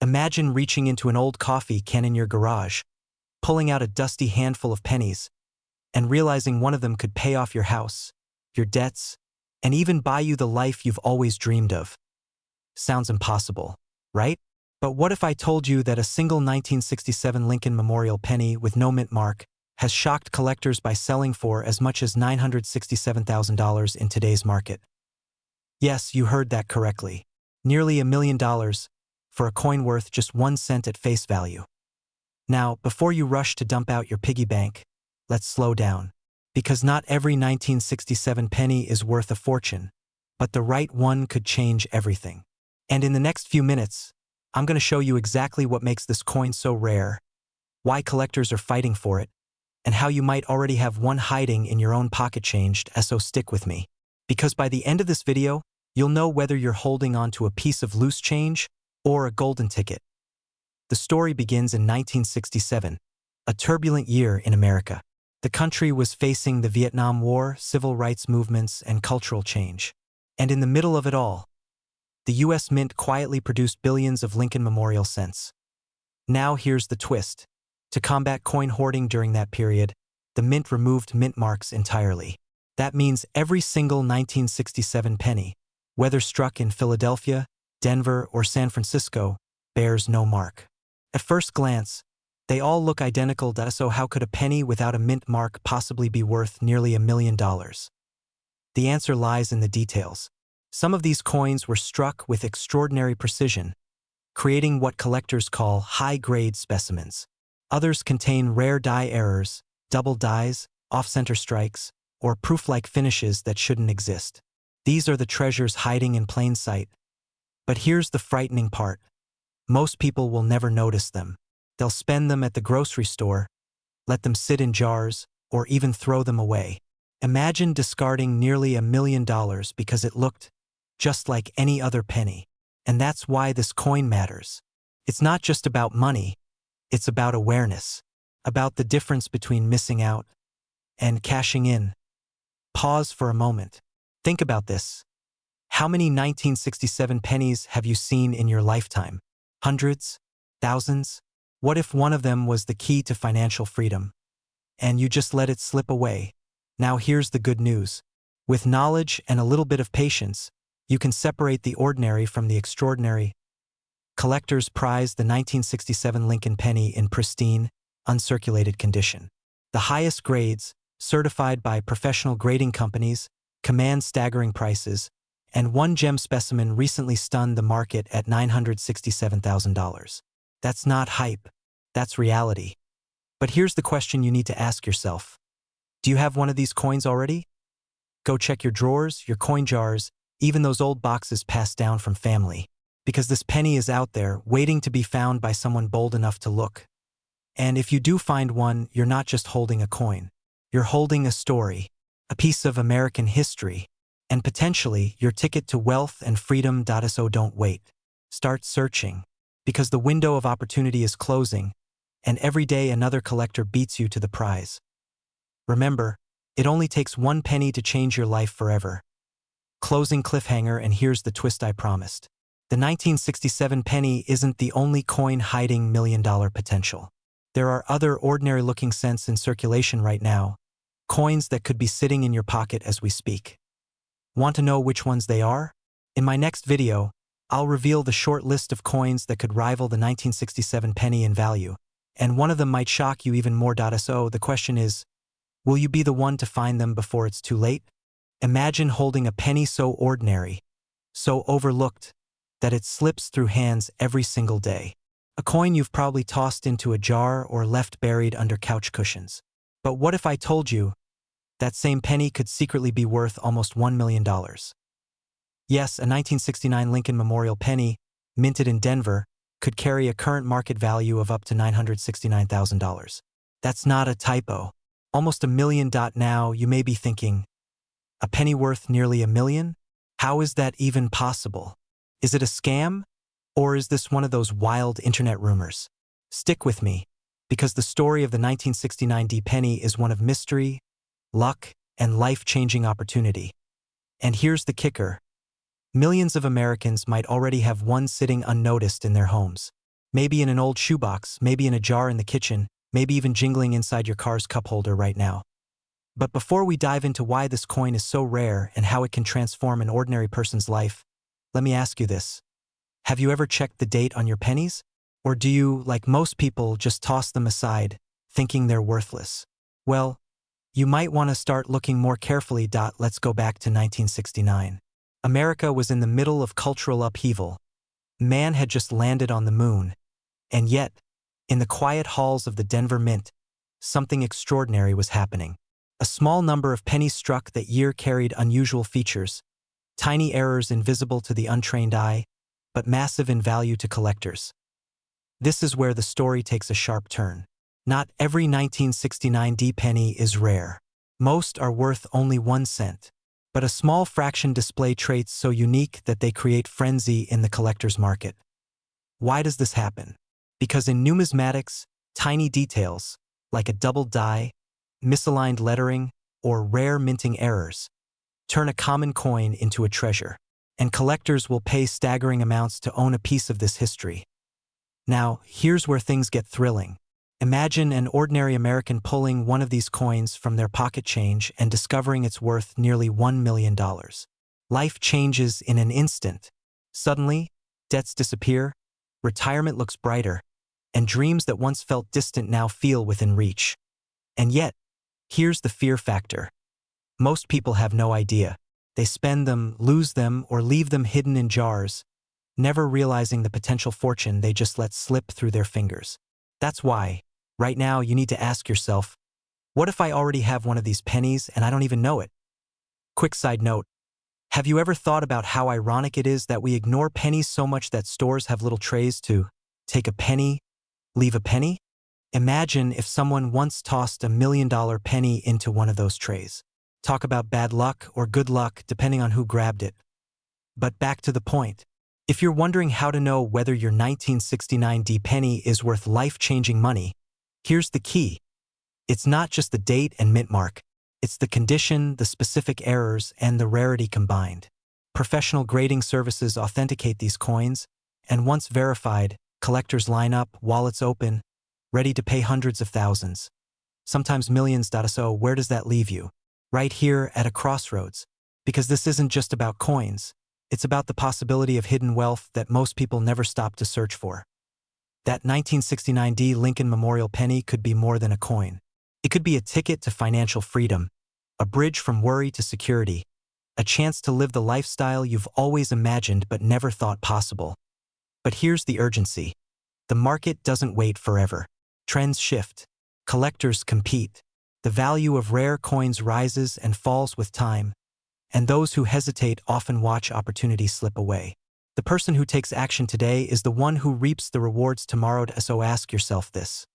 Imagine reaching into an old coffee can in your garage, pulling out a dusty handful of pennies, and realizing one of them could pay off your house, your debts, and even buy you the life you've always dreamed of. Sounds impossible, right? But what if I told you that a single 1967 Lincoln Memorial penny with no mint mark has shocked collectors by selling for as much as $967,000 in today's market? Yes, you heard that correctly. Nearly $1 million for a coin worth just 1 cent at face value. Now, before you rush to dump out your piggy bank, let's slow down. Because not every 1967 penny is worth a fortune, but the right one could change everything. And in the next few minutes, I'm going to show you exactly what makes this coin so rare, why collectors are fighting for it, and how you might already have one hiding in your own pocket changed, so stick with me. Because by the end of this video, you'll know whether you're holding on to a piece of loose change or a golden ticket. The story begins in 1967, a turbulent year in America. The country was facing the Vietnam War, civil rights movements, and cultural change. And in the middle of it all, the U.S. Mint quietly produced billions of Lincoln Memorial cents. Now here's the twist. To combat coin hoarding during that period, the Mint removed mint marks entirely. That means every single 1967 penny, whether struck in Philadelphia, Denver, or San Francisco, bears no mark. At first glance, they all look identical, so how could a penny without a mint mark possibly be worth nearly $1 million? The answer lies in the details. Some of these coins were struck with extraordinary precision, creating what collectors call high-grade specimens. Others contain rare die errors, double dies, off-center strikes, or proof-like finishes that shouldn't exist. These are the treasures hiding in plain sight. But here's the frightening part. Most people will never notice them. They'll spend them at the grocery store, let them sit in jars, or even throw them away. Imagine discarding nearly $1 million because it looked just like any other penny. And that's why this coin matters. It's not just about money, it's about awareness, about the difference between missing out and cashing in. Pause for a moment. Think about this. How many 1967 pennies have you seen in your lifetime? Hundreds? Thousands? What if one of them was the key to financial freedom, and you just let it slip away? Now here's the good news. With knowledge and a little bit of patience, you can separate the ordinary from the extraordinary. Collectors prize the 1967 Lincoln penny in pristine, uncirculated condition. The highest grades, certified by professional grading companies, command staggering prices, and one gem specimen recently stunned the market at $967,000. That's not hype, that's reality. But here's the question you need to ask yourself. Do you have one of these coins already? Go check your drawers, your coin jars, even those old boxes passed down from family. Because this penny is out there, waiting to be found by someone bold enough to look. And if you do find one, you're not just holding a coin. You're holding a story, a piece of American history, and potentially your ticket to wealth and freedom. So don't wait. Start searching. Because the window of opportunity is closing, and every day another collector beats you to the prize. Remember, it only takes one penny to change your life forever. Closing cliffhanger, and here's the twist I promised. The 1967 penny isn't the only coin hiding $1 million potential. There are other ordinary-looking cents in circulation right now, coins that could be sitting in your pocket as we speak. Want to know which ones they are? In my next video, I'll reveal the short list of coins that could rival the 1967 penny in value, and one of them might shock you even more. So the question is, will you be the one to find them before it's too late? Imagine holding a penny so ordinary, so overlooked, that it slips through hands every single day. A coin you've probably tossed into a jar or left buried under couch cushions. But what if I told you that same penny could secretly be worth almost $1 million? Yes, a 1969 Lincoln Memorial penny, minted in Denver, could carry a current market value of up to $969,000. That's not a typo. Almost $1 million. Now, you may be thinking, a penny worth nearly $1 million? How is that even possible? Is it a scam? Or is this one of those wild internet rumors? Stick with me, because the story of the 1969 penny is one of mystery, luck, and life-changing opportunity. And here's the kicker. Millions of Americans might already have one sitting unnoticed in their homes. Maybe in an old shoebox, maybe in a jar in the kitchen, maybe even jingling inside your car's cup holder right now. But before we dive into why this coin is so rare and how it can transform an ordinary person's life, let me ask you this. Have you ever checked the date on your pennies? Or do you, like most people, just toss them aside, thinking they're worthless? Well, you might want to start looking more carefully. Let's go back to 1969. America was in the middle of cultural upheaval. Man had just landed on the moon. And yet, in the quiet halls of the Denver Mint, something extraordinary was happening. A small number of pennies struck that year carried unusual features, tiny errors invisible to the untrained eye, but massive in value to collectors. This is where the story takes a sharp turn. Not every 1969 penny is rare. Most are worth only 1 cent. But a small fraction display traits so unique that they create frenzy in the collector's market. Why does this happen? Because in numismatics, tiny details, like a doubled die, misaligned lettering, or rare minting errors, turn a common coin into a treasure. And collectors will pay staggering amounts to own a piece of this history. Now, here's where things get thrilling. Imagine an ordinary American pulling one of these coins from their pocket change and discovering it's worth nearly $1 million. Life changes in an instant. Suddenly, debts disappear, retirement looks brighter, and dreams that once felt distant now feel within reach. And yet, here's the fear factor. Most people have no idea. They spend them, lose them, or leave them hidden in jars, never realizing the potential fortune they just let slip through their fingers. That's why, right now, you need to ask yourself, what if I already have one of these pennies and I don't even know it? Quick side note, have you ever thought about how ironic it is that we ignore pennies so much that stores have little trays to take a penny, leave a penny? Imagine if someone once tossed $1 million penny into one of those trays. Talk about bad luck or good luck, depending on who grabbed it. But back to the point. If you're wondering how to know whether your 1969 penny is worth life-changing money, here's the key. It's not just the date and mint mark. It's the condition, the specific errors, and the rarity combined. Professional grading services authenticate these coins, and once verified, collectors line up, wallets open, ready to pay hundreds of thousands, sometimes millions. So where does that leave you? Right here at a crossroads. Because this isn't just about coins. It's about the possibility of hidden wealth that most people never stop to search for. That 1969 Lincoln Memorial penny could be more than a coin. It could be a ticket to financial freedom, a bridge from worry to security, a chance to live the lifestyle you've always imagined but never thought possible. But here's the urgency. The market doesn't wait forever. Trends shift. Collectors compete. The value of rare coins rises and falls with time. And those who hesitate often watch opportunity slip away. The person who takes action today is the one who reaps the rewards tomorrow. So ask yourself this.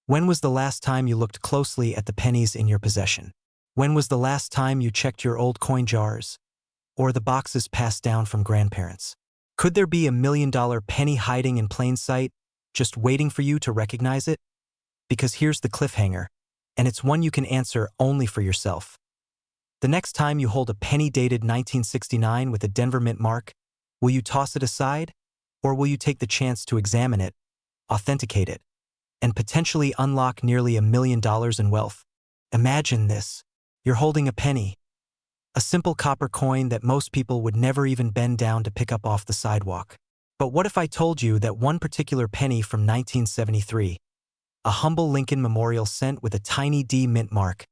When was the last time you looked closely at the pennies in your possession? When was the last time you checked your old coin jars? Or the boxes passed down from grandparents? Could there be $1 million penny hiding in plain sight, just waiting for you to recognize it? Because here's the cliffhanger, and it's one you can answer only for yourself. The next time you hold a penny dated 1969 with a Denver Mint mark, will you toss it aside? Or will you take the chance to examine it, authenticate it, and potentially unlock nearly $1 million in wealth? Imagine this. You're holding a penny, a simple copper coin that most people would never even bend down to pick up off the sidewalk. But what if I told you that one particular penny from 1973, a humble Lincoln Memorial cent with a tiny D mint mark,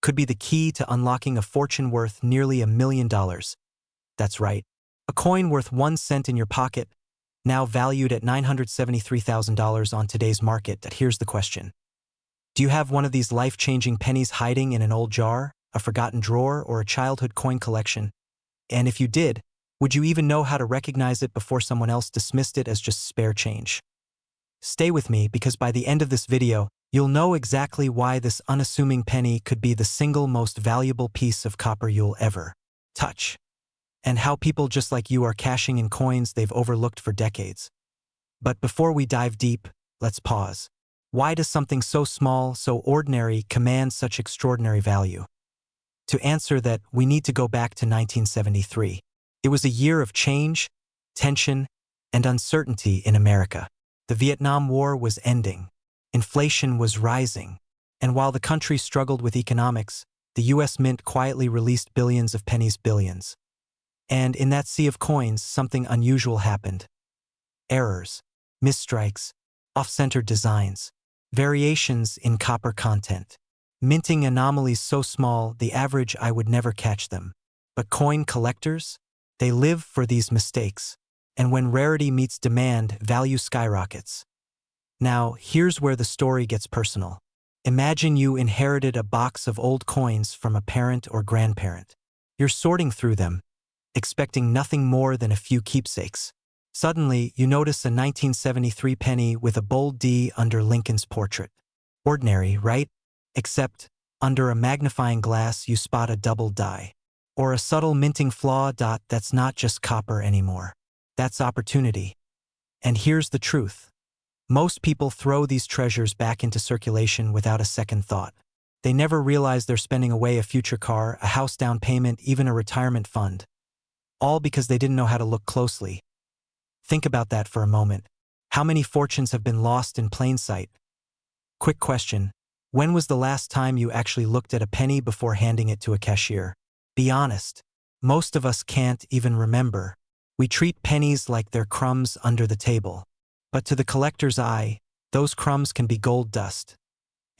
could be the key to unlocking a fortune worth nearly $1 million? That's right. A coin worth 1 cent in your pocket, now valued at $973,000 on today's market. Here's the question. Do you have one of these life-changing pennies hiding in an old jar, a forgotten drawer, or a childhood coin collection? And if you did, would you even know how to recognize it before someone else dismissed it as just spare change? Stay with me, because by the end of this video, you'll know exactly why this unassuming penny could be the single most valuable piece of copper you'll ever touch, and how people just like you are cashing in coins they've overlooked for decades. But before we dive deep, let's pause. Why does something so small, so ordinary, command such extraordinary value? To answer that, we need to go back to 1973. It was a year of change, tension, and uncertainty in America. The Vietnam War was ending. Inflation was rising. And while the country struggled with economics, the U.S. Mint quietly released billions of pennies, billions. And in that sea of coins, something unusual happened. Errors, misstrikes, off-centered designs, variations in copper content. Minting anomalies so small the average eye would never catch them. But coin collectors? They live for these mistakes. And when rarity meets demand, value skyrockets. Now, here's where the story gets personal. Imagine you inherited a box of old coins from a parent or grandparent. You're sorting through them, expecting nothing more than a few keepsakes. Suddenly, you notice a 1973 penny with a bold D under Lincoln's portrait. Ordinary, right? Except, under a magnifying glass you spot a double die. Or a subtle minting flaw. That's not just copper anymore. That's opportunity. And here's the truth. Most people throw these treasures back into circulation without a second thought. They never realize they're spending away a future car, a house down payment, even a retirement fund. All because they didn't know how to look closely. Think about that for a moment. How many fortunes have been lost in plain sight? Quick question. When was the last time you actually looked at a penny before handing it to a cashier? Be honest. Most of us can't even remember. We treat pennies like they're crumbs under the table. But to the collector's eye, those crumbs can be gold dust.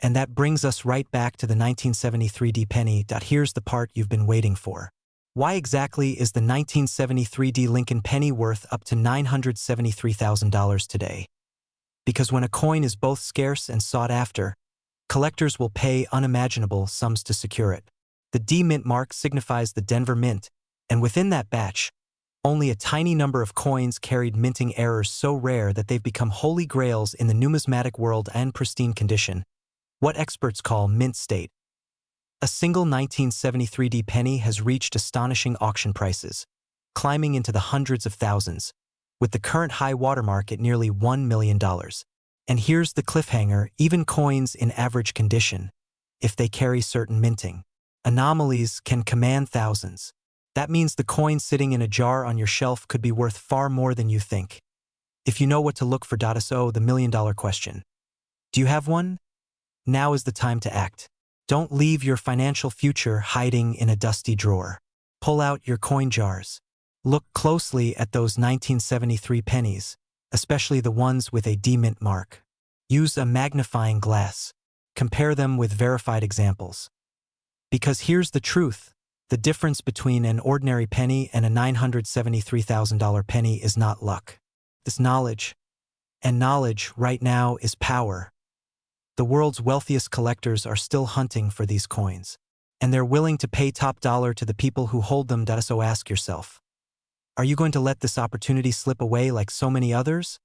And that brings us right back to the 1973 D penny. Here's the part you've been waiting for. Why exactly is the 1973 D Lincoln penny worth up to $973,000 today? Because when a coin is both scarce and sought after, collectors will pay unimaginable sums to secure it. The D Mint mark signifies the Denver Mint, and within that batch, only a tiny number of coins carried minting errors so rare that they've become holy grails in the numismatic world and pristine condition, what experts call mint state. A single 1973 D penny has reached astonishing auction prices, climbing into the hundreds of thousands, with the current high watermark at nearly $1 million. And here's the cliffhanger: even coins in average condition, if they carry certain minting anomalies, can command thousands. That means the coin sitting in a jar on your shelf could be worth far more than you think. If you know what to look for. So, the million-dollar question. Do you have one? Now is the time to act. Don't leave your financial future hiding in a dusty drawer. Pull out your coin jars. Look closely at those 1973 pennies, especially the ones with a D Mint mark. Use a magnifying glass. Compare them with verified examples. Because here's the truth. The difference between an ordinary penny and a $973,000 penny is not luck. It's knowledge. And knowledge, right now, is power. The world's wealthiest collectors are still hunting for these coins. And they're willing to pay top dollar to the people who hold them. So ask yourself, are you going to let this opportunity slip away like so many others?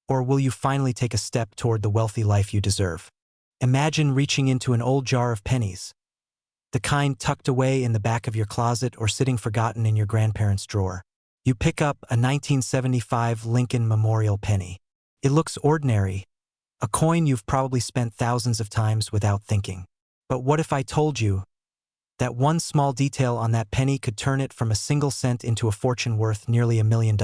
Or will you finally take a step toward the wealthy life you deserve? Imagine reaching into an old jar of pennies. The kind tucked away in the back of your closet or sitting forgotten in your grandparents' drawer. You pick up a 1975 Lincoln Memorial penny. It looks ordinary, a coin you've probably spent thousands of times without thinking. But what if I told you that one small detail on that penny could turn it from a single cent into a fortune worth nearly $1 million?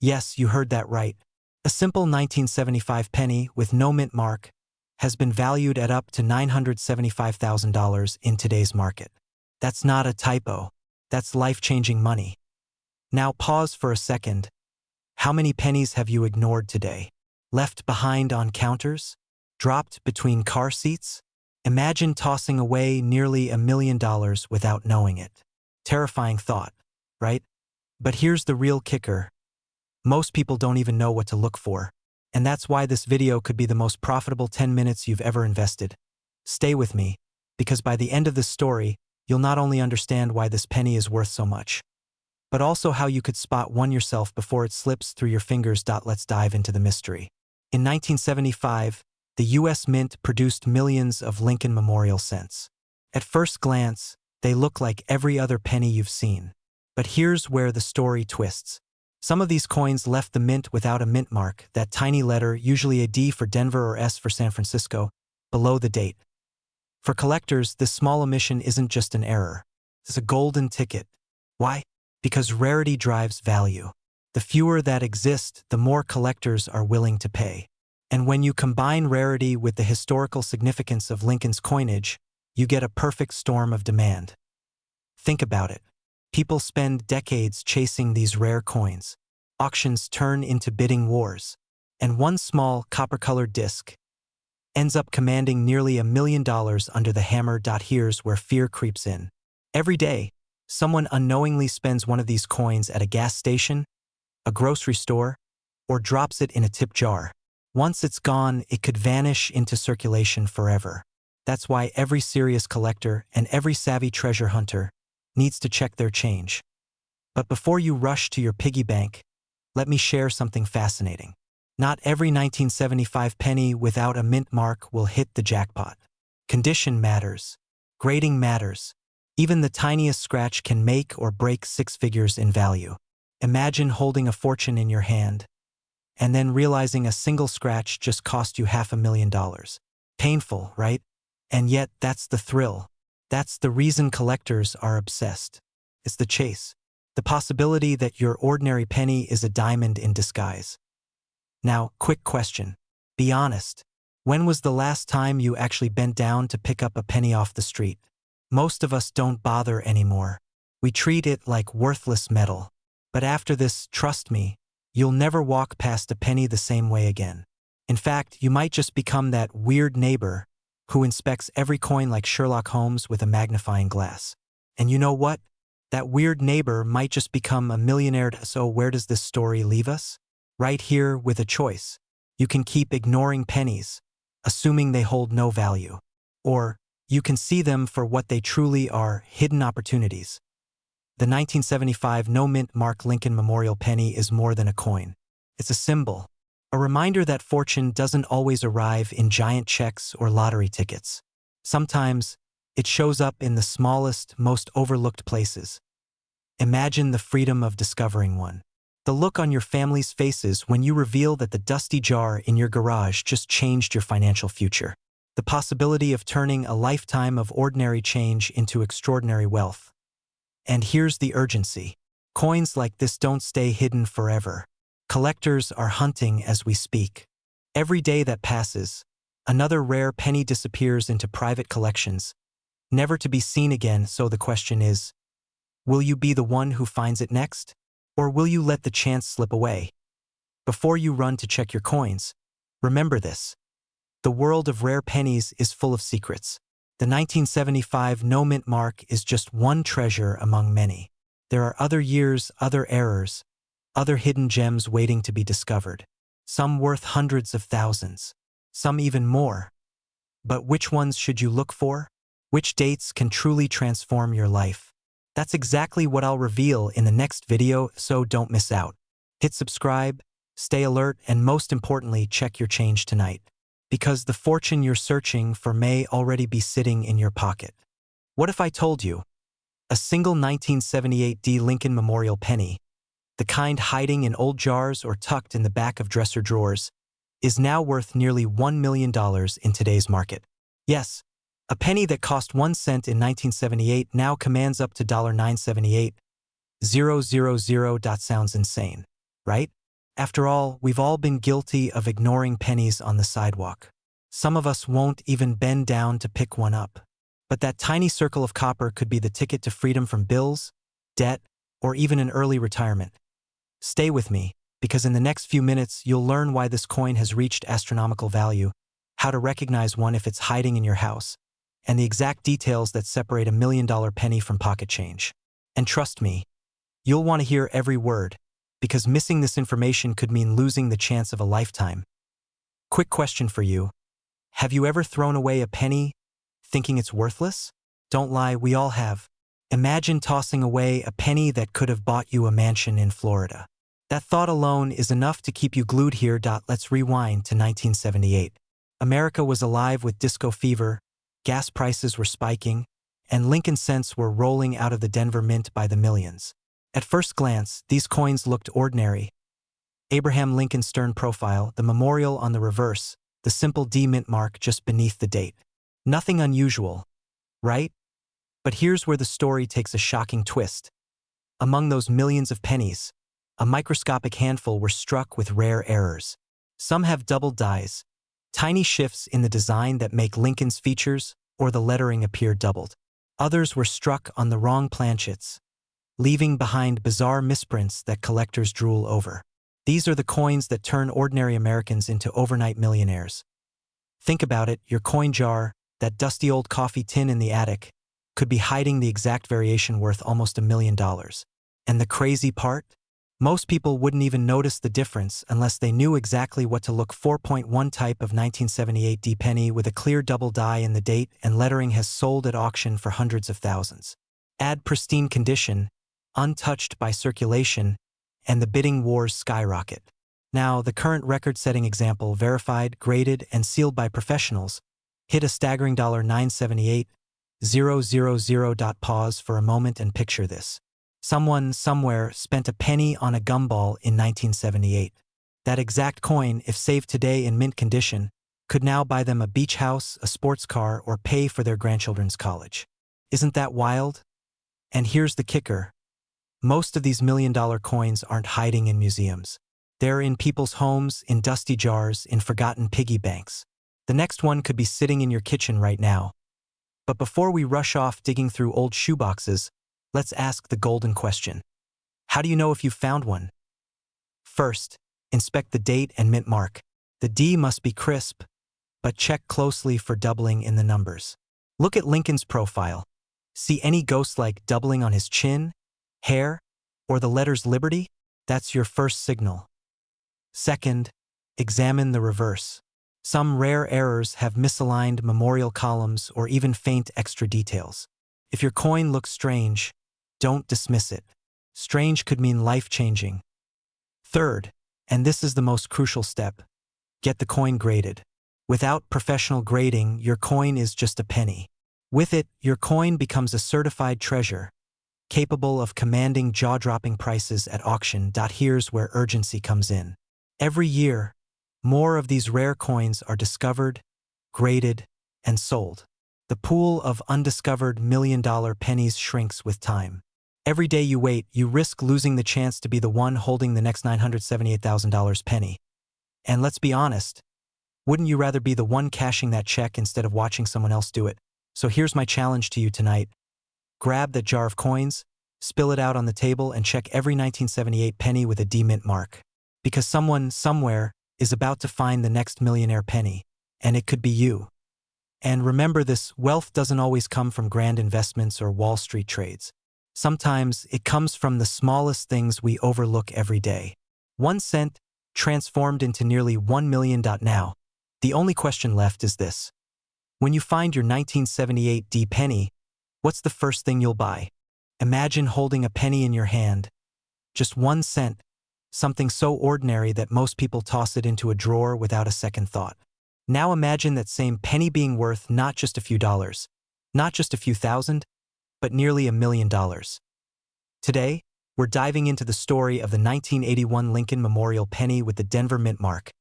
Yes, you heard that right. A simple 1975 penny with no mint mark has been valued at up to $975,000 in today's market. That's not a typo. That's life-changing money. Now pause for a second. How many pennies have you ignored today? Left behind on counters? Dropped between car seats? Imagine tossing away nearly $1 million without knowing it. Terrifying thought, right? But here's the real kicker. Most people don't even know what to look for. And that's why this video could be the most profitable 10 minutes you've ever invested. Stay with me, because by the end of this story, you'll not only understand why this penny is worth so much, but also how you could spot one yourself before it slips through your fingers. Let's dive into the mystery. In 1975, the U.S. Mint produced millions of Lincoln Memorial cents. At first glance, they look like every other penny you've seen. But here's where the story twists. Some of these coins left the mint without a mint mark, that tiny letter, usually a D for Denver or S for San Francisco, below the date. For collectors, this small omission isn't just an error. It's a golden ticket. Why? Because rarity drives value. The fewer that exist, the more collectors are willing to pay. And when you combine rarity with the historical significance of Lincoln's coinage, you get a perfect storm of demand. Think about it. People spend decades chasing these rare coins. Auctions turn into bidding wars. And one small, copper-colored disc ends up commanding nearly $1 million under the hammer. Here's where fear creeps in. Every day, someone unknowingly spends one of these coins at a gas station, a grocery store, or drops it in a tip jar. Once it's gone, it could vanish into circulation forever. That's why every serious collector and every savvy treasure hunter needs to check their change. But before you rush to your piggy bank, let me share something fascinating. Not every 1975 penny without a mint mark will hit the jackpot. Condition matters. Grading matters. Even the tiniest scratch can make or break six figures in value. Imagine holding a fortune in your hand and then realizing a single scratch just cost you $500,000. Painful, right? And yet that's the thrill. That's the reason collectors are obsessed. It's the chase. The possibility that your ordinary penny is a diamond in disguise. Now, quick question. Be honest. When was the last time you actually bent down to pick up a penny off the street? Most of us don't bother anymore. We treat it like worthless metal. But after this, trust me, you'll never walk past a penny the same way again. In fact, you might just become that weird neighbor who inspects every coin like Sherlock Holmes with a magnifying glass. And you know what? That weird neighbor might just become a millionaire. So where does this story leave us? Right here with a choice. You can keep ignoring pennies, assuming they hold no value. Or you can see them for what they truly are, hidden opportunities. The 1975 no-mint mark Lincoln Memorial penny is more than a coin. It's a symbol. A reminder that fortune doesn't always arrive in giant checks or lottery tickets. Sometimes, it shows up in the smallest, most overlooked places. Imagine the freedom of discovering one. The look on your family's faces when you reveal that the dusty jar in your garage just changed your financial future. The possibility of turning a lifetime of ordinary change into extraordinary wealth. And here's the urgency. Coins like this don't stay hidden forever. Collectors are hunting as we speak. Every day that passes, another rare penny disappears into private collections, never to be seen again. So the question is, will you be the one who finds it next? Or will you let the chance slip away? Before you run to check your coins, remember this. The world of rare pennies is full of secrets. The 1975 no-mint mark is just one treasure among many. There are other years, other errors, other hidden gems waiting to be discovered. Some worth hundreds of thousands, some even more. But which ones should you look for? Which dates can truly transform your life? That's exactly what I'll reveal in the next video, so don't miss out. Hit subscribe, stay alert, and most importantly, check your change tonight. Because the fortune you're searching for may already be sitting in your pocket. What if I told you? A single 1978 Lincoln Memorial penny, the kind hiding in old jars or tucked in the back of dresser drawers, is now worth nearly $1 million in today's market. Yes, a penny that cost 1 cent in 1978 now commands up to $978,000. Sounds insane, right? After all, we've all been guilty of ignoring pennies on the sidewalk. Some of us won't even bend down to pick one up. But that tiny circle of copper could be the ticket to freedom from bills, debt, or even an early retirement. Stay with me, because in the next few minutes you'll learn why this coin has reached astronomical value, how to recognize one if it's hiding in your house, and the exact details that separate $1 million penny from pocket change. And trust me, you'll want to hear every word, because missing this information could mean losing the chance of a lifetime. Quick question for you. Have you ever thrown away a penny thinking it's worthless? Don't lie, we all have. Imagine tossing away a penny that could have bought you a mansion in Florida. That thought alone is enough to keep you glued here. Let's rewind to 1978. America was alive with disco fever, gas prices were spiking, and Lincoln cents were rolling out of the Denver Mint by the millions. At first glance, these coins looked ordinary. Abraham Lincoln's stern profile, the memorial on the reverse, the simple D mint mark just beneath the date. Nothing unusual, right? But here's where the story takes a shocking twist. Among those millions of pennies, A microscopic handful were struck with rare errors. Some have double dies, tiny shifts in the design that make Lincoln's features or the lettering appear doubled. Others were struck on the wrong planchets, leaving behind bizarre misprints that collectors drool over. These are the coins that turn ordinary Americans into overnight millionaires. Think about it, your coin jar, that dusty old coffee tin in the attic, could be hiding the exact variation worth almost $1 million. And the crazy part? Most people wouldn't even notice the difference unless they knew exactly what to look for. 4.1 type of 1978 D penny with a clear double die in the date and lettering has sold at auction for hundreds of thousands. Add pristine condition, untouched by circulation, and the bidding wars skyrocket. Now, the current record-setting example, verified, graded, and sealed by professionals, hit a staggering $978,000. Pause for a moment and picture this. Someone, somewhere, spent a penny on a gumball in 1978. That exact coin, if saved today in mint condition, could now buy them a beach house, a sports car, or pay for their grandchildren's college. Isn't that wild? And here's the kicker. Most of these million-dollar coins aren't hiding in museums. They're in people's homes, in dusty jars, in forgotten piggy banks. The next one could be sitting in your kitchen right now. But before we rush off digging through old shoeboxes, let's ask the golden question. How do you know if you've found one? First, inspect the date and mint mark. The D must be crisp, but check closely for doubling in the numbers. Look at Lincoln's profile. See any ghost-like doubling on his chin, hair, or the letters Liberty? That's your first signal. Second, examine the reverse. Some rare errors have misaligned memorial columns or even faint extra details. If your coin looks strange, don't dismiss it. Strange could mean life-changing. Third, and this is the most crucial step, get the coin graded. Without professional grading, your coin is just a penny. With it, your coin becomes a certified treasure, capable of commanding jaw-dropping prices at auction. Here's where urgency comes in. Every year, more of these rare coins are discovered, graded, and sold. The pool of undiscovered million-dollar pennies shrinks with time. Every day you wait, you risk losing the chance to be the one holding the next $978,000 penny. And let's be honest, wouldn't you rather be the one cashing that check instead of watching someone else do it? So here's my challenge to you tonight. Grab that jar of coins, spill it out on the table, and check every 1978 penny with a D mint mark. Because someone, somewhere, is about to find the next millionaire penny, and it could be you. And remember this, wealth doesn't always come from grand investments or Wall Street trades. Sometimes it comes from the smallest things we overlook every day. 1 cent transformed into nearly 1 million. Now, the only question left is this. When you find your 1978 D penny, what's the first thing you'll buy? Imagine holding a penny in your hand. Just 1 cent, something so ordinary that most people toss it into a drawer without a second thought. Now imagine that same penny being worth not just a few dollars, not just a few thousand, but nearly $1 million. Today, we're diving into the story of the 1981 Lincoln Memorial penny with the Denver mint mark.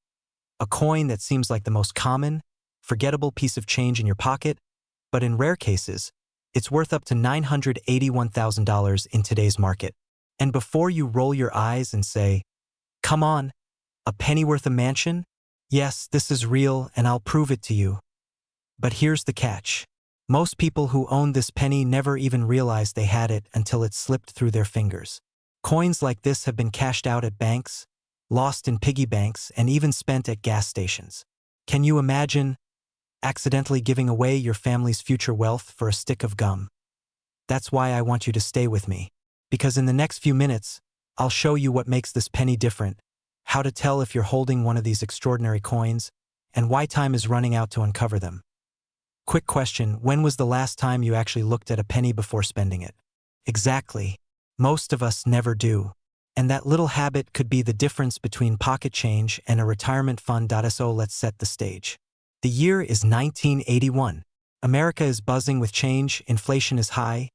A coin that seems like the most common, forgettable piece of change in your pocket, but in rare cases, it's worth up to $981,000 in today's market. And before you roll your eyes and say, "Come on, a penny worth a mansion?" Yes, this is real and I'll prove it to you. But here's the catch. Most people who own this penny never even realized they had it until it slipped through their fingers. Coins like this have been cashed out at banks, lost in piggy banks, and even spent at gas stations. Can you imagine accidentally giving away your family's future wealth for a stick of gum? That's why I want you to stay with me. Because in the next few minutes, I'll show you what makes this penny different, how to tell if you're holding one of these extraordinary coins, and why time is running out to uncover them. Quick question, when was the last time you actually looked at a penny before spending it? Exactly. Most of us never do. And that little habit could be the difference between pocket change and a retirement fund. So let's set the stage. The year is 1981. America is buzzing with change, inflation is high,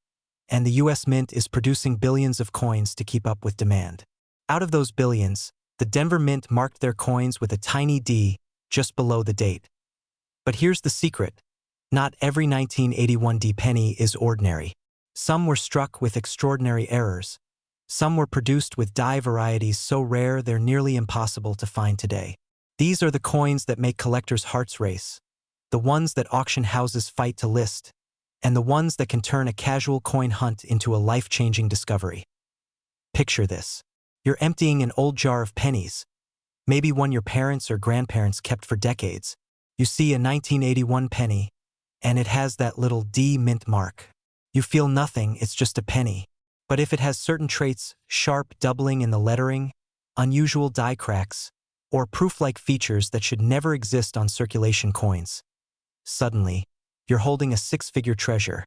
and the US Mint is producing billions of coins to keep up with demand. Out of those billions, the Denver Mint marked their coins with a tiny D just below the date. But here's the secret. Not every 1981 D penny is ordinary. Some were struck with extraordinary errors. Some were produced with die varieties so rare they're nearly impossible to find today. These are the coins that make collectors' hearts race, the ones that auction houses fight to list, and the ones that can turn a casual coin hunt into a life-changing discovery. Picture this. You're emptying an old jar of pennies, maybe one your parents or grandparents kept for decades. You see a 1981 penny, and it has that little D mint mark. You feel nothing, it's just a penny. But if it has certain traits, sharp doubling in the lettering, unusual die cracks, or proof-like features that should never exist on circulation coins, suddenly, you're holding a six-figure treasure.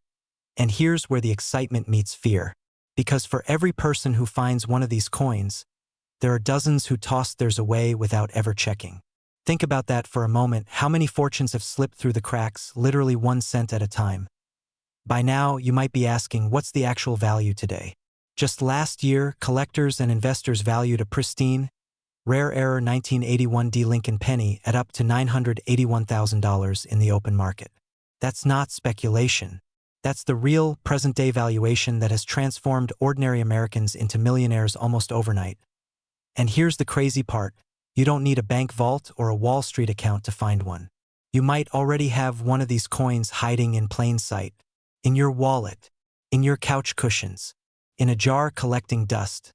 And here's where the excitement meets fear. Because for every person who finds one of these coins, there are dozens who toss theirs away without ever checking. Think about that for a moment. How many fortunes have slipped through the cracks, literally 1 cent at a time? By now, you might be asking, what's the actual value today? Just last year, collectors and investors valued a pristine, rare error 1981 D Lincoln penny at up to $981,000 in the open market. That's not speculation. That's the real, present-day valuation that has transformed ordinary Americans into millionaires almost overnight. And here's the crazy part. You don't need a bank vault or a Wall Street account to find one. You might already have one of these coins hiding in plain sight, in your wallet, in your couch cushions, in a jar collecting dust.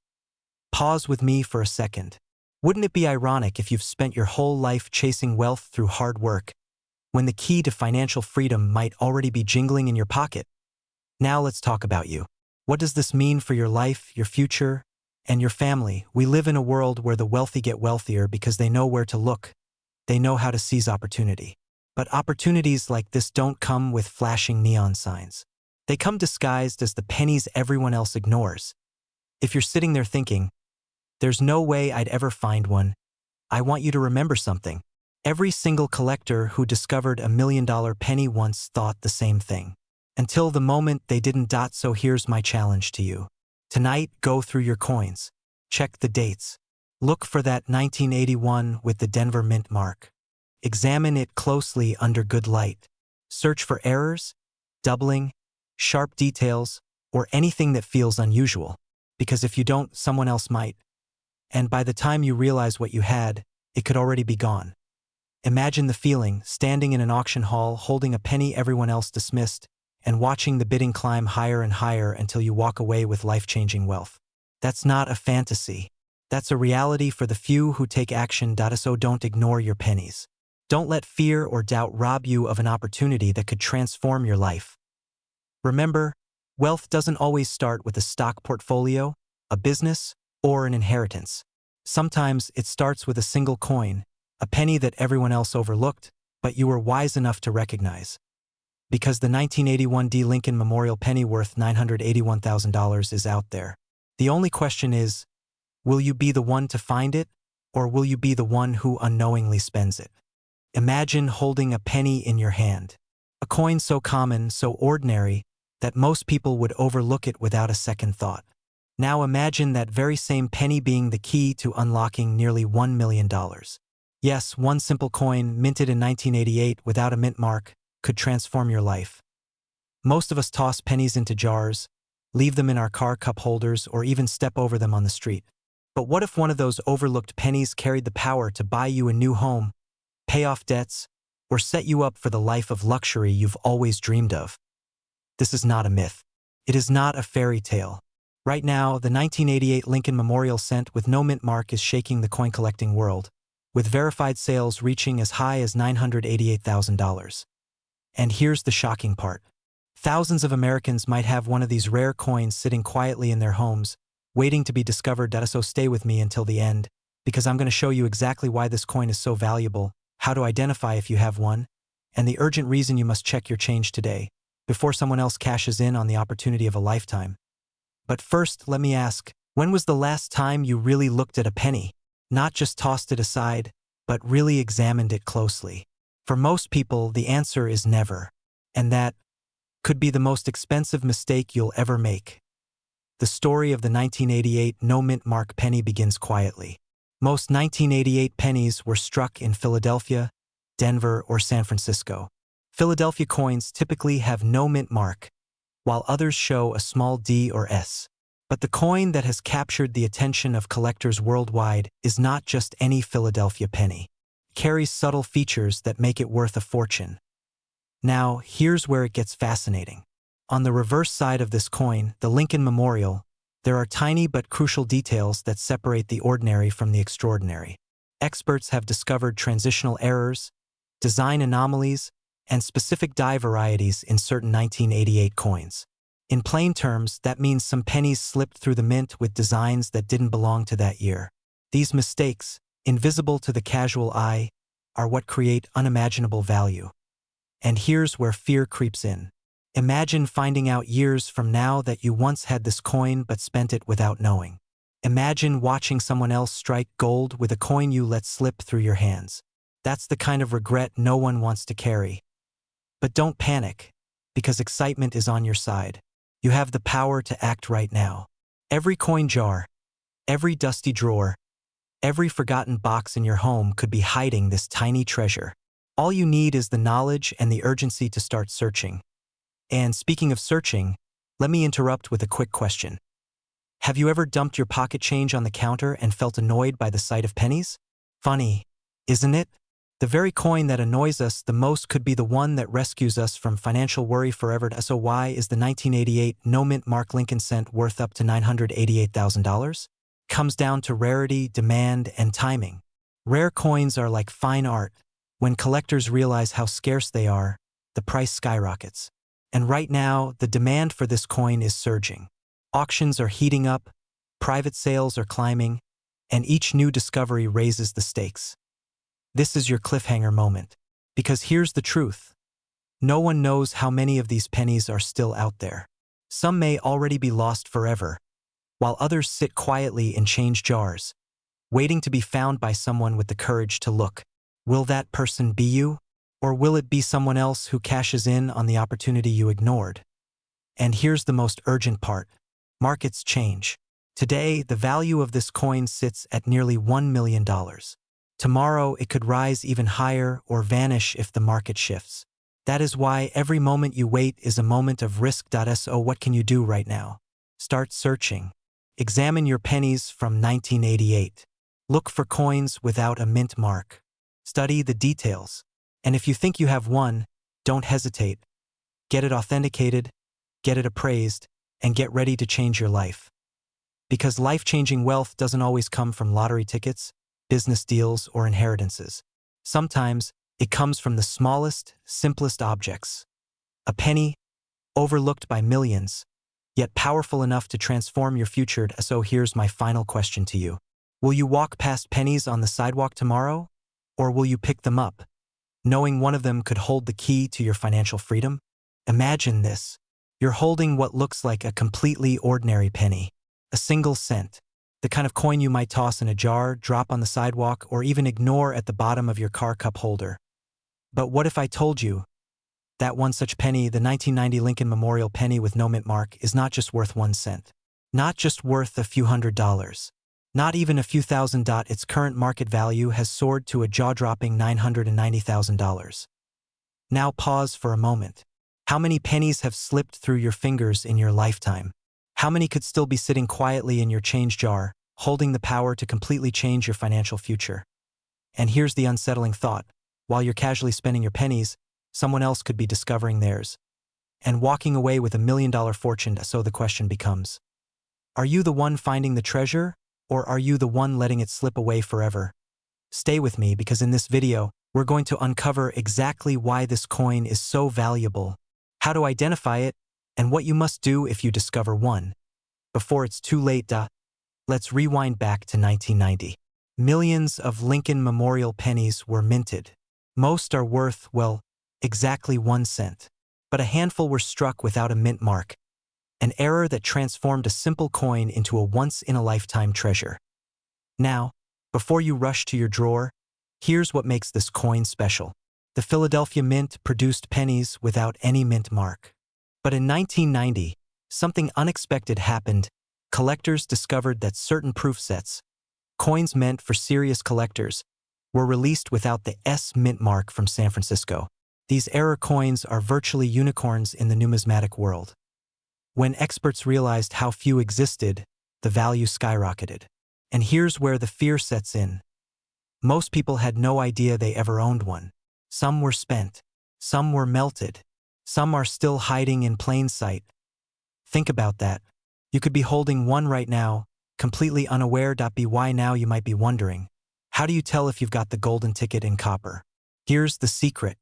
Pause with me for a second. Wouldn't it be ironic if you've spent your whole life chasing wealth through hard work, when the key to financial freedom might already be jingling in your pocket? Now let's talk about you. What does this mean for your life, your future, and your family? We live in a world where the wealthy get wealthier because they know where to look. They know how to seize opportunity. But opportunities like this don't come with flashing neon signs. They come disguised as the pennies everyone else ignores. If you're sitting there thinking, there's no way I'd ever find one, I want you to remember something. Every single collector who discovered $1 million penny once thought the same thing. Until the moment they didn't. So here's my challenge to you. Tonight, go through your coins. Check the dates. Look for that 1981 with the Denver mint mark. Examine it closely under good light. Search for errors, doubling, sharp details, or anything that feels unusual. Because if you don't, someone else might. And by the time you realize what you had, it could already be gone. Imagine the feeling, standing in an auction hall holding a penny everyone else dismissed, and watching the bidding climb higher and higher until you walk away with life-changing wealth. That's not a fantasy. That's a reality for the few who take action. So don't ignore your pennies. Don't let fear or doubt rob you of an opportunity that could transform your life. Remember, wealth doesn't always start with a stock portfolio, a business, or an inheritance. Sometimes it starts with a single coin, a penny that everyone else overlooked, but you were wise enough to recognize. Because the 1981 D Lincoln Memorial penny worth $981,000 is out there. The only question is, will you be the one to find it, or will you be the one who unknowingly spends it? Imagine holding a penny in your hand. A coin so common, so ordinary, that most people would overlook it without a second thought. Now imagine that very same penny being the key to unlocking nearly $1 million. Yes, one simple coin, minted in 1988 without a mint mark, could transform your life. Most of us toss pennies into jars, leave them in our car cup holders, or even step over them on the street. But what if one of those overlooked pennies carried the power to buy you a new home, pay off debts, or set you up for the life of luxury you've always dreamed of? This is not a myth. It is not a fairy tale. Right now, the 1988 Lincoln Memorial cent with no mint mark is shaking the coin-collecting world, with verified sales reaching as high as $988,000. And here's the shocking part. Thousands of Americans might have one of these rare coins sitting quietly in their homes, waiting to be discovered. So stay with me until the end, because I'm going to show you exactly why this coin is so valuable, how to identify if you have one, and the urgent reason you must check your change today, before someone else cashes in on the opportunity of a lifetime. But first, let me ask, when was the last time you really looked at a penny? Not just tossed it aside, but really examined it closely. For most people, the answer is never. And that could be the most expensive mistake you'll ever make. The story of the 1988 no mint mark penny begins quietly. Most 1988 pennies were struck in Philadelphia, Denver, or San Francisco. Philadelphia coins typically have no mint mark, while others show a small D or S. But the coin that has captured the attention of collectors worldwide is not just any Philadelphia penny. It carries subtle features that make it worth a fortune. Now, here's where it gets fascinating. On the reverse side of this coin, the Lincoln Memorial, there are tiny but crucial details that separate the ordinary from the extraordinary. Experts have discovered transitional errors, design anomalies, and specific die varieties in certain 1988 coins. In plain terms, that means some pennies slipped through the mint with designs that didn't belong to that year. These mistakes, invisible to the casual eye, are what create unimaginable value. And here's where fear creeps in. Imagine finding out years from now that you once had this coin but spent it without knowing. Imagine watching someone else strike gold with a coin you let slip through your hands. That's the kind of regret no one wants to carry. But don't panic, because excitement is on your side. You have the power to act right now. Every coin jar, every dusty drawer, every forgotten box in your home could be hiding this tiny treasure. All you need is the knowledge and the urgency to start searching. And speaking of searching, let me interrupt with a quick question. Have you ever dumped your pocket change on the counter and felt annoyed by the sight of pennies? Funny, isn't it? The very coin that annoys us the most could be the one that rescues us from financial worry forever. So why is the 1988 no-mint mark Lincoln cent worth up to $988,000? Comes down to rarity, demand, and timing. Rare coins are like fine art. When collectors realize how scarce they are, the price skyrockets. And right now, the demand for this coin is surging. Auctions are heating up, private sales are climbing, and each new discovery raises the stakes. This is your cliffhanger moment. Because here's the truth. No one knows how many of these pennies are still out there. Some may already be lost forever, while others sit quietly in change jars, waiting to be found by someone with the courage to look. Will that person be you? Or will it be someone else who cashes in on the opportunity you ignored? And here's the most urgent part. Markets change. Today, the value of this coin sits at nearly $1 million. Tomorrow, it could rise even higher or vanish if the market shifts. That is why every moment you wait is a moment of risk. So what can you do right now? Start searching. Examine your pennies from 1988. Look for coins without a mint mark. Study the details. And if you think you have one, don't hesitate. Get it authenticated, get it appraised, and get ready to change your life. Because life-changing wealth doesn't always come from lottery tickets, business deals, or inheritances. Sometimes, it comes from the smallest, simplest objects. A penny, overlooked by millions, yet powerful enough to transform your future. So here's my final question to you. Will you walk past pennies on the sidewalk tomorrow? Or will you pick them up, knowing one of them could hold the key to your financial freedom? Imagine this. You're holding what looks like a completely ordinary penny, a single cent, the kind of coin you might toss in a jar, drop on the sidewalk, or even ignore at the bottom of your car cup holder. But what if I told you that one such penny, the 1990 Lincoln Memorial penny with no mint mark, is not just worth 1 cent, not just worth a few $100s, not even a few thousand. Its current market value has soared to a jaw-dropping $990,000. Now pause for a moment. How many pennies have slipped through your fingers in your lifetime? How many could still be sitting quietly in your change jar, holding the power to completely change your financial future? And here's the unsettling thought. While you're casually spending your pennies, someone else could be discovering theirs and walking away with $1 million fortune. So the question becomes, are you the one finding the treasure? Or are you the one letting it slip away forever? Stay with me, because in this video, we're going to uncover exactly why this coin is so valuable, how to identify it, and what you must do if you discover one. Before it's too late, let's rewind back to 1990. Millions of Lincoln Memorial pennies were minted. Most are worth, well, exactly 1 cent. But a handful were struck without a mint mark, an error that transformed a simple coin into a once-in-a-lifetime treasure. Now, before you rush to your drawer, here's what makes this coin special. The Philadelphia Mint produced pennies without any mint mark. But in 1990, something unexpected happened. Collectors discovered that certain proof sets, coins meant for serious collectors, were released without the S mint mark from San Francisco. These error coins are virtually unicorns in the numismatic world. When experts realized how few existed, the value skyrocketed. And here's where the fear sets in. Most people had no idea they ever owned one. Some were spent. Some were melted. Some are still hiding in plain sight. Think about that. You could be holding one right now, completely unaware. Why now, you might be wondering. How do you tell if you've got the golden ticket in copper? Here's the secret.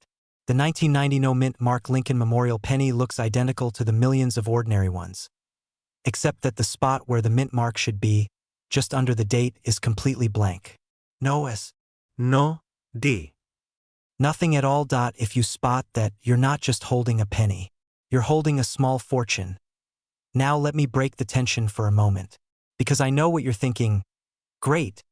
The 1990 no-mint mark Lincoln Memorial penny looks identical to the millions of ordinary ones. Except that the spot where the mint mark should be, just under the date, is completely blank. No S. No D. Nothing at all. If you spot that, you're not just holding a penny. You're holding a small fortune. Now let me break the tension for a moment. Because I know what you're thinking. Great.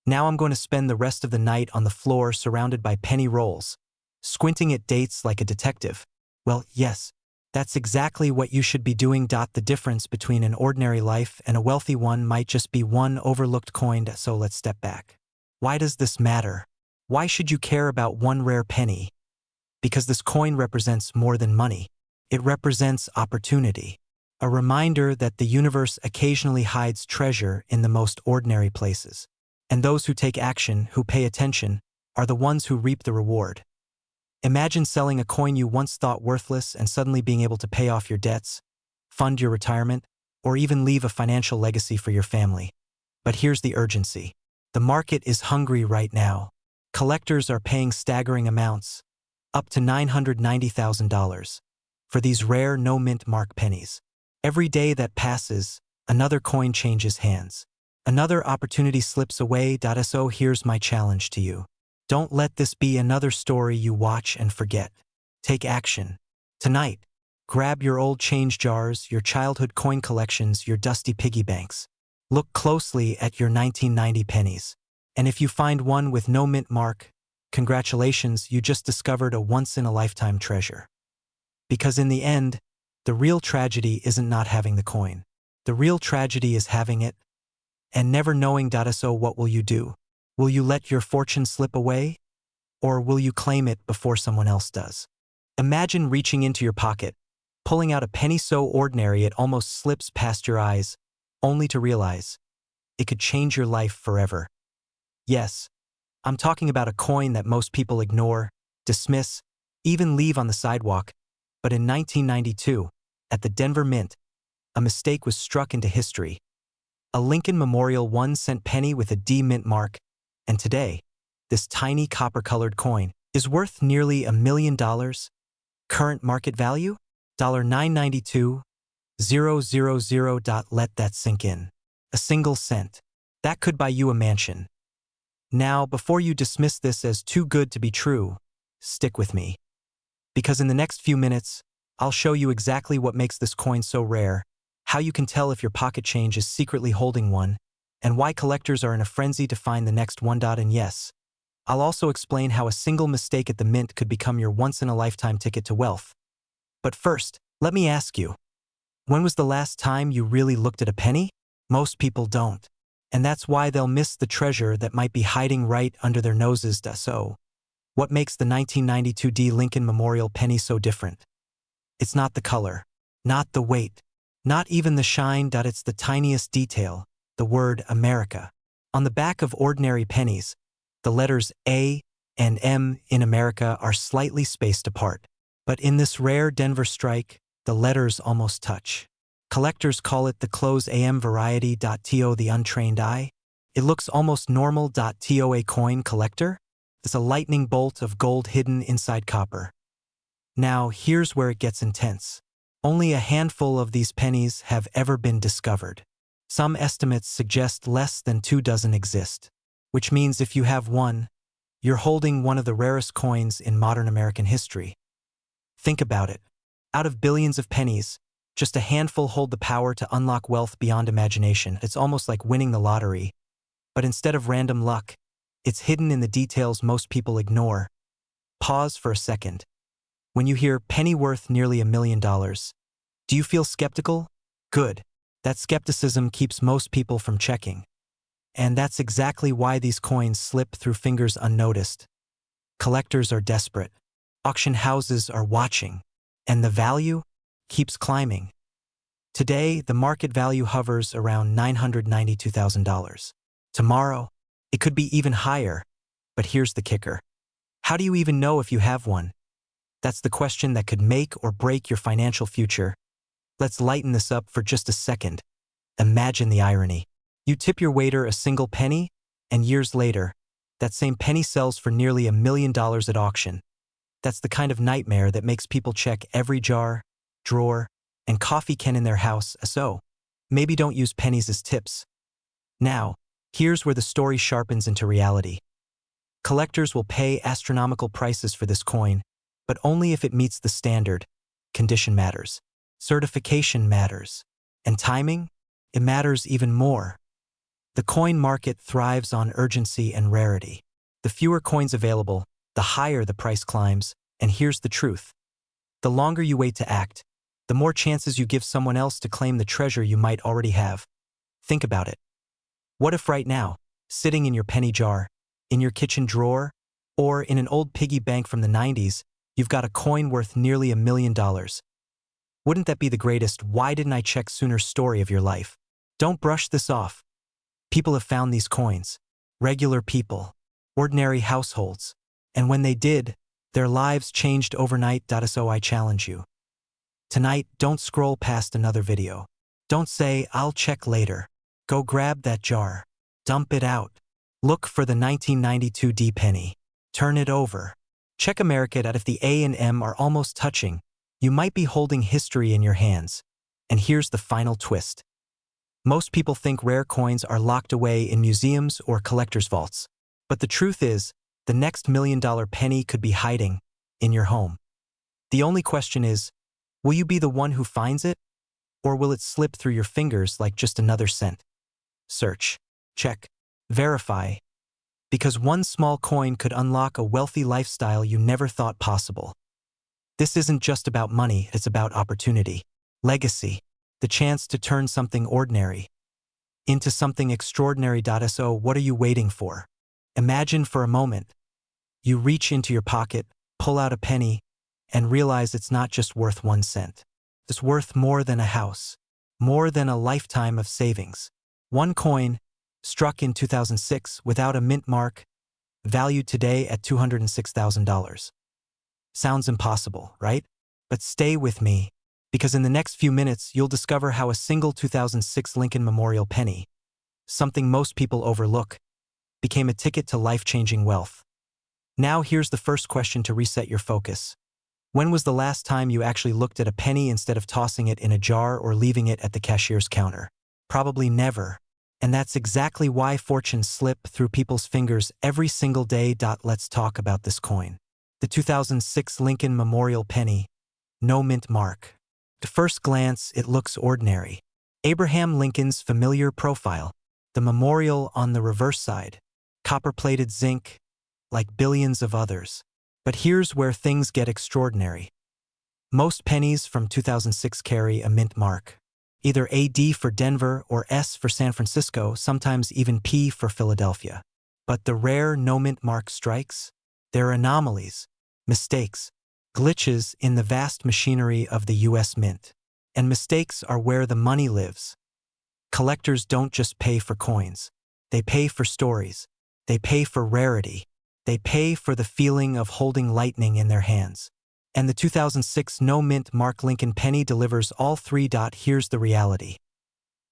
Now I'm going to spend the rest of the night on the floor surrounded by penny rolls, squinting at dates like a detective. Well, yes, that's exactly what you should be doing. The difference between an ordinary life and a wealthy one might just be one overlooked coin. So let's step back. Why does this matter? Why should you care about one rare penny? Because this coin represents more than money. It represents opportunity. A reminder that the universe occasionally hides treasure in the most ordinary places. And those who take action, who pay attention, are the ones who reap the reward. Imagine selling a coin you once thought worthless and suddenly being able to pay off your debts, fund your retirement, or even leave a financial legacy for your family. But here's the urgency. The market is hungry right now. Collectors are paying staggering amounts, up to $990,000, for these rare no-mint mark pennies. Every day that passes, another coin changes hands. Another opportunity slips away. So here's my challenge to you. Don't let this be another story you watch and forget. Take action. Tonight, grab your old change jars, your childhood coin collections, your dusty piggy banks. Look closely at your 1990 pennies. And if you find one with no mint mark, congratulations, you just discovered a once-in-a-lifetime treasure. Because in the end, the real tragedy isn't not having the coin. The real tragedy is having it and never knowing. So what will you do? Will you let your fortune slip away? Or will you claim it before someone else does? Imagine reaching into your pocket, pulling out a penny so ordinary it almost slips past your eyes, only to realize it could change your life forever. Yes, I'm talking about a coin that most people ignore, dismiss, even leave on the sidewalk. But in 1992, at the Denver Mint, a mistake was struck into history. A Lincoln Memorial 1-cent penny with a D mint mark, and today, this tiny copper-colored coin is worth nearly $1 million. Current market value? $992,000. Let that sink in. A single cent. That could buy you a mansion. Now, before you dismiss this as too good to be true, stick with me. Because in the next few minutes, I'll show you exactly what makes this coin so rare, how you can tell if your pocket change is secretly holding one, and why collectors are in a frenzy to find the next one. And yes, I'll also explain how a single mistake at the mint could become your once-in-a-lifetime ticket to wealth. But first, let me ask you, when was the last time you really looked at a penny? Most people don't. And that's why they'll miss the treasure that might be hiding right under their noses. So, what makes the 1992 D Lincoln Memorial penny so different? It's not the color, not the weight, not even the shine. It's the tiniest detail, the word America. On the back of ordinary pennies, the letters A and M in America are slightly spaced apart. But in this rare Denver strike, the letters almost touch. Collectors call it the close AM variety. To the untrained eye, it looks almost normal. To a coin collector, it's a lightning bolt of gold hidden inside copper. Now, here's where it gets intense. Only a handful of these pennies have ever been discovered. Some estimates suggest less than 2 dozen exist, which means if you have one, you're holding one of the rarest coins in modern American history. Think about it. Out of billions of pennies, just a handful hold the power to unlock wealth beyond imagination. It's almost like winning the lottery. But instead of random luck, it's hidden in the details most people ignore. Pause for a second. When you hear penny worth nearly $1 million, do you feel skeptical? Good. That skepticism keeps most people from checking. And that's exactly why these coins slip through fingers unnoticed. Collectors are desperate. Auction houses are watching. And the value keeps climbing. Today, the market value hovers around $992,000. Tomorrow, it could be even higher. But here's the kicker. How do you even know if you have one? That's the question that could make or break your financial future. Let's lighten this up for just a second. Imagine the irony. You tip your waiter a single penny, and years later, that same penny sells for nearly $1 million at auction. That's the kind of nightmare that makes people check every jar, drawer, and coffee can in their house, so maybe don't use pennies as tips. Now, here's where the story sharpens into reality. Collectors will pay astronomical prices for this coin, but only if it meets the standard. Condition matters. Certification matters. And timing? It matters even more. The coin market thrives on urgency and rarity. The fewer coins available, the higher the price climbs, and here's the truth. The longer you wait to act, the more chances you give someone else to claim the treasure you might already have. Think about it. What if right now, sitting in your penny jar, in your kitchen drawer, or in an old piggy bank from the 90s, you've got a coin worth nearly $1 million? Wouldn't that be the greatest "why didn't I check sooner" story of your life? Don't brush this off. People have found these coins. Regular people. Ordinary households. And when they did, their lives changed overnight. So I challenge you. Tonight, don't scroll past another video. Don't say, "I'll check later." Go grab that jar. Dump it out. Look for the 1992 D penny. Turn it over. Check America out if the A and M are almost touching. You might be holding history in your hands. And here's the final twist. Most people think rare coins are locked away in museums or collectors' vaults. But the truth is, the next $1 million penny could be hiding in your home. The only question is, will you be the one who finds it? Or will it slip through your fingers like just another cent? Search, check, verify. Because one small coin could unlock a wealthy lifestyle you never thought possible. This isn't just about money, it's about opportunity, legacy, the chance to turn something ordinary into something extraordinary. So what are you waiting for? Imagine for a moment. You reach into your pocket, pull out a penny, and realize it's not just worth 1 cent. It's worth more than a house, more than a lifetime of savings. One coin, struck in 2006 without a mint mark, valued today at $206,000. Sounds impossible, right? But stay with me, because in the next few minutes you'll discover how a single 2006 Lincoln Memorial penny, something most people overlook, became a ticket to life-changing wealth. Now here's the first question to reset your focus. When was the last time you actually looked at a penny instead of tossing it in a jar or leaving it at the cashier's counter? Probably never. And that's exactly why fortunes slip through people's fingers every single day. Let's talk about this coin. The 2006 Lincoln Memorial penny. No mint mark. At first glance, it looks ordinary. Abraham Lincoln's familiar profile. The memorial on the reverse side. Copper-plated zinc, like billions of others. But here's where things get extraordinary. Most pennies from 2006 carry a mint mark. Either AD for Denver or S for San Francisco, sometimes even P for Philadelphia. But the rare no mint mark strikes? They're anomalies, mistakes, glitches in the vast machinery of the US Mint. And mistakes are where the money lives. Collectors don't just pay for coins. They pay for stories. They pay for rarity. They pay for the feeling of holding lightning in their hands. And the 2006 no mint mark Lincoln penny delivers all three. Here's the reality.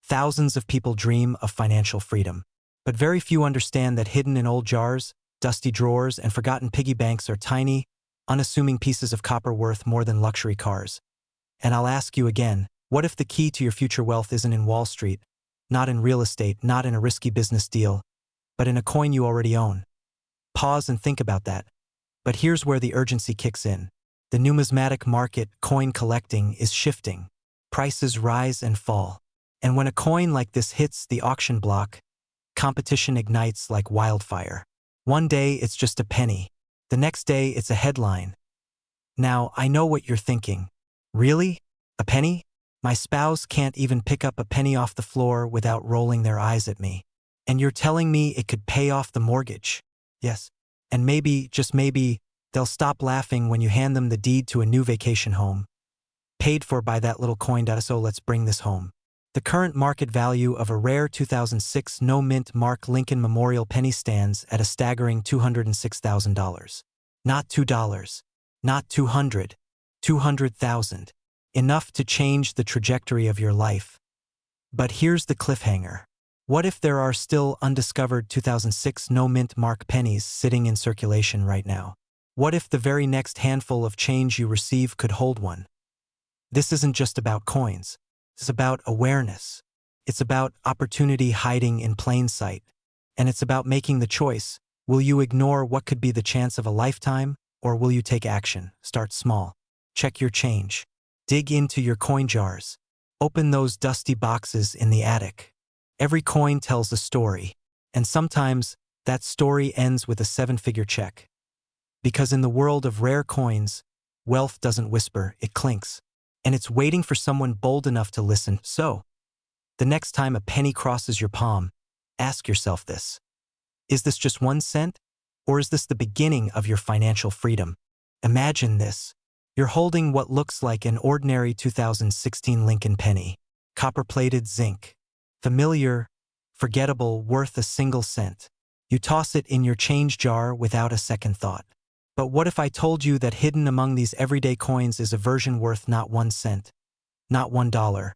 Thousands of people dream of financial freedom. But very few understand that hidden in old jars, dusty drawers, and forgotten piggy banks are tiny, unassuming pieces of copper worth more than luxury cars. And I'll ask you again, what if the key to your future wealth isn't in Wall Street, not in real estate, not in a risky business deal, but in a coin you already own? Pause and think about that. But here's where the urgency kicks in. The numismatic market, coin collecting, is shifting. Prices rise and fall. And when a coin like this hits the auction block, competition ignites like wildfire. One day it's just a penny. The next day it's a headline. Now, I know what you're thinking. Really? A penny? My spouse can't even pick up a penny off the floor without rolling their eyes at me. And you're telling me it could pay off the mortgage? Yes. And maybe, just maybe, they'll stop laughing when you hand them the deed to a new vacation home. Paid for by that little coin. So let's bring this home. The current market value of a rare 2006 no-mint Mark Lincoln Memorial penny stands at a staggering $206,000. Not $2, not 200, 200,000. Enough to change the trajectory of your life. But here's the cliffhanger. What if there are still undiscovered 2006 no-mint Mark pennies sitting in circulation right now? What if the very next handful of change you receive could hold one? This isn't just about coins. It's about awareness. It's about opportunity hiding in plain sight. And it's about making the choice. Will you ignore what could be the chance of a lifetime, or will you take action? Start small. Check your change. Dig into your coin jars. Open those dusty boxes in the attic. Every coin tells a story, and sometimes that story ends with a seven-figure check. Because in the world of rare coins, wealth doesn't whisper, it clinks. And it's waiting for someone bold enough to listen. So, the next time a penny crosses your palm, ask yourself this. Is this just 1 cent? Or is this the beginning of your financial freedom? Imagine this. You're holding what looks like an ordinary 2016 Lincoln penny. Copper-plated zinc. Familiar, forgettable, worth a single cent. You toss it in your change jar without a second thought. But what if I told you that hidden among these everyday coins is a version worth not 1 cent, not $1,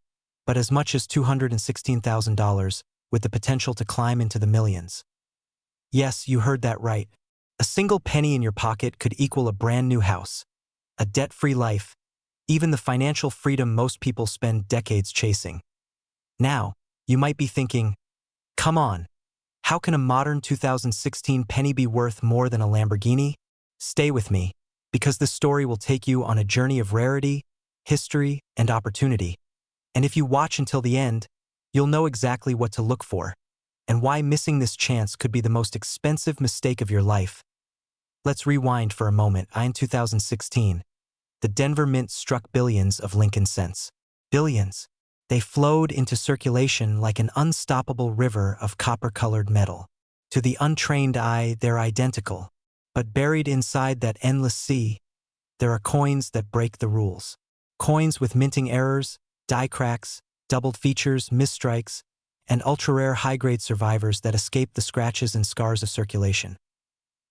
but as much as $216,000, with the potential to climb into the millions? Yes, you heard that right. A single penny in your pocket could equal a brand new house, a debt-free life, even the financial freedom most people spend decades chasing. Now, you might be thinking, come on, how can a modern 2016 penny be worth more than a Lamborghini? Stay with me, because this story will take you on a journey of rarity, history, and opportunity. And if you watch until the end, you'll know exactly what to look for, and why missing this chance could be the most expensive mistake of your life. Let's rewind for a moment. In 2016, the Denver Mint struck billions of Lincoln cents. Billions. They flowed into circulation like an unstoppable river of copper-colored metal. To the untrained eye, they're identical. But buried inside that endless sea, there are coins that break the rules. Coins with minting errors, die cracks, doubled features, misstrikes, and ultra-rare high-grade survivors that escape the scratches and scars of circulation.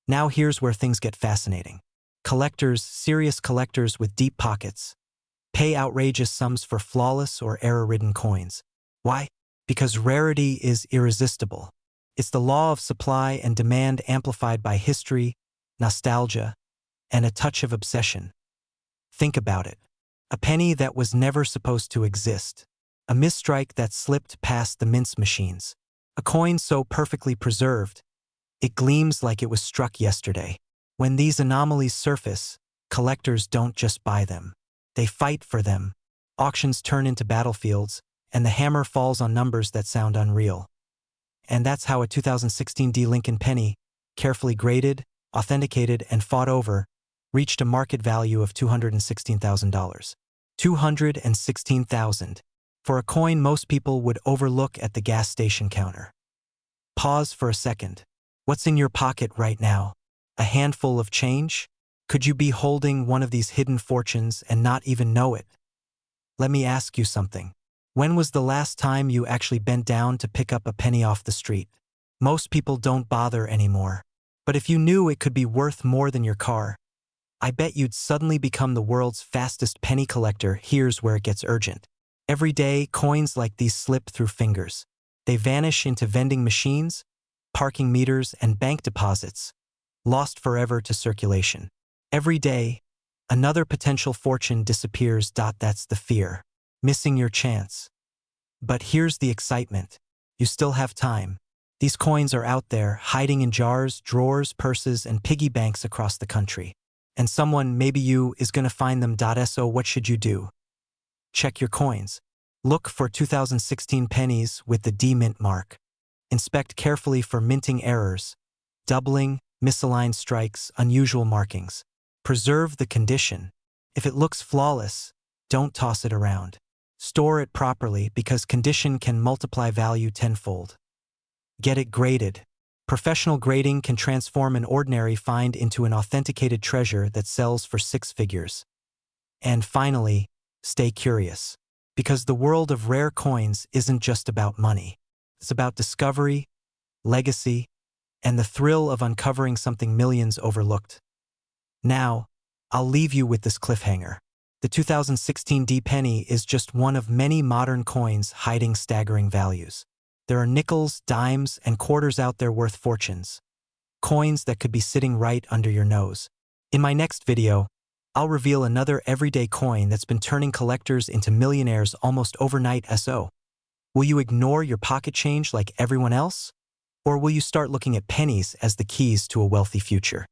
Now here's where things get fascinating. Collectors, serious collectors with deep pockets, pay outrageous sums for flawless or error-ridden coins. Why? Because rarity is irresistible. It's the law of supply and demand amplified by history, nostalgia, and a touch of obsession. Think about it. A penny that was never supposed to exist. A misstrike that slipped past the mince machines. A coin so perfectly preserved, it gleams like it was struck yesterday. When these anomalies surface, collectors don't just buy them. They fight for them. Auctions turn into battlefields, and the hammer falls on numbers that sound unreal. And that's how a 2016 Lincoln penny, carefully graded, authenticated, and fought over, reached a market value of $216,000. $216,000. For a coin most people would overlook at the gas station counter. Pause for a second. What's in your pocket right now? A handful of change? Could you be holding one of these hidden fortunes and not even know it? Let me ask you something. When was the last time you actually bent down to pick up a penny off the street? Most people don't bother anymore. But if you knew it could be worth more than your car, I bet you'd suddenly become the world's fastest penny collector. Here's where it gets urgent. Every day, coins like these slip through fingers. They vanish into vending machines, parking meters, and bank deposits, lost forever to circulation. Every day, another potential fortune disappears. That's the fear. Missing your chance. But here's the excitement. You still have time. These coins are out there, hiding in jars, drawers, purses, and piggy banks across the country. And someone, maybe you, is going to find them. So what should you do? Check your coins. Look for 2016 pennies with the D mint mark. Inspect carefully for minting errors, doubling, misaligned strikes, unusual markings. Preserve the condition. If it looks flawless, don't toss it around. Store it properly, because condition can multiply value tenfold. Get it graded. Professional grading can transform an ordinary find into an authenticated treasure that sells for 6 figures. And finally, stay curious. Because the world of rare coins isn't just about money. It's about discovery, legacy, and the thrill of uncovering something millions overlooked. Now, I'll leave you with this cliffhanger. The 2016 D penny is just one of many modern coins hiding staggering values. There are nickels, dimes, and quarters out there worth fortunes. Coins that could be sitting right under your nose. In my next video, I'll reveal another everyday coin that's been turning collectors into millionaires almost overnight. Will you ignore your pocket change like everyone else? Or will you start looking at pennies as the keys to a wealthy future?